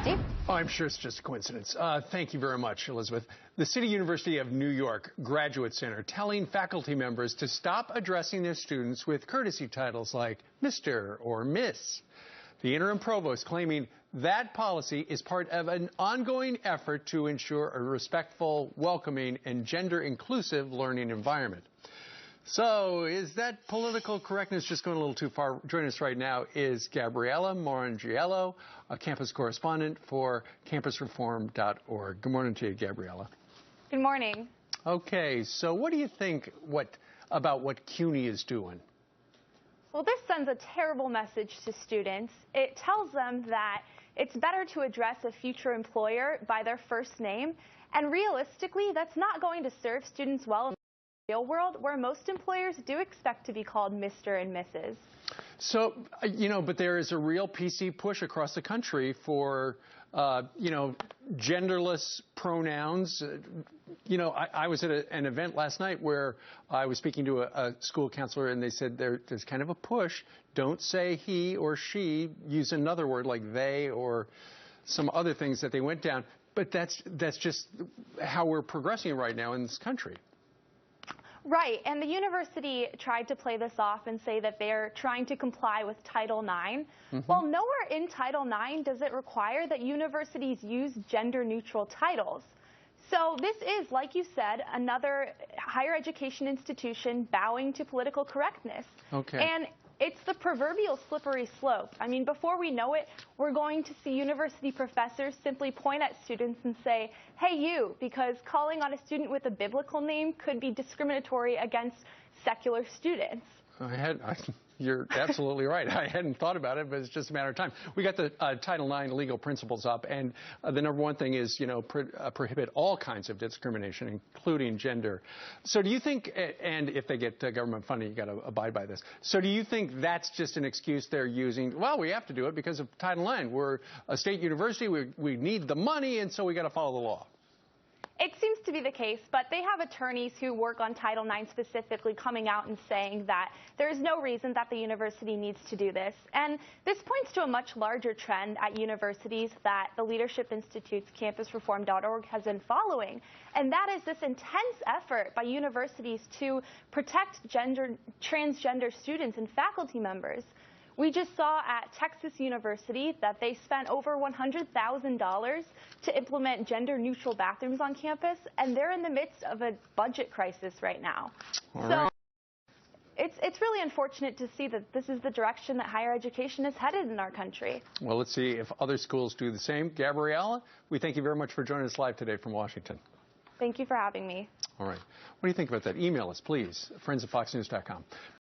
Steve? Oh, I'm sure it's just a coincidence. Thank you very much, Elizabeth. The City University of New York Graduate Center telling faculty members to stop addressing their students with courtesy titles like Mr. or Miss. The interim provost claiming that policy is part of an ongoing effort to ensure a respectful, welcoming, and gender-inclusive learning environment. So, is that political correctness just going a little too far? Joining us right now is Gabriella Morrongiello, a campus correspondent for campusreform.org. Good morning to you, Gabriella. Good morning. Okay, so what do you think about what CUNY is doing? Well, this sends a terrible message to students. It tells them that it's better to address a future employer by their first name, and realistically, that's not going to serve students well in the real world, where most employers do expect to be called Mr. and Mrs. So, but there is a real PC push across the country for, genderless pronouns. I was at an event last night where I was speaking to a school counselor, and they said there's kind of a push. Don't say he or she. Use another word like they or some other things that they went down. But that's just how we're progressing right now in this country. Right, and the university tried to play this off and say that they're trying to comply with Title IX. Well, nowhere in Title IX does it require that universities use gender-neutral titles. So this is, like you said, another higher education institution bowing to political correctness. Okay. And it's the proverbial slippery slope. I mean, before we know it, we're going to see university professors simply point at students and say, hey, you, because calling on a student with a biblical name could be discriminatory against secular students. You're absolutely right. I hadn't thought about it, but it's just a matter of time. We got the Title IX legal principles up, and the number one thing is, prohibit all kinds of discrimination, including gender. So do you think, and if they get government funding, you got to abide by this. So do you think that's just an excuse they're using? Well, we have to do it because of Title IX. We're a state university. We need the money, and so we got to follow the law. It seems to be the case, but they have attorneys who work on Title IX specifically coming out and saying that there is no reason that the university needs to do this. And this points to a much larger trend at universities that the Leadership Institute's campusreform.org has been following. And that is this intense effort by universities to protect transgender students and faculty members. We just saw at Texas University that they spent over $100,000 to implement gender-neutral bathrooms on campus, and they're in the midst of a budget crisis right now. So it's really unfortunate to see that this is the direction that higher education is headed in our country. Well, let's see if other schools do the same. Gabriella, we thank you very much for joining us live today from Washington. Thank you for having me. All right. What do you think about that? Email us, please, friends@foxnews.com.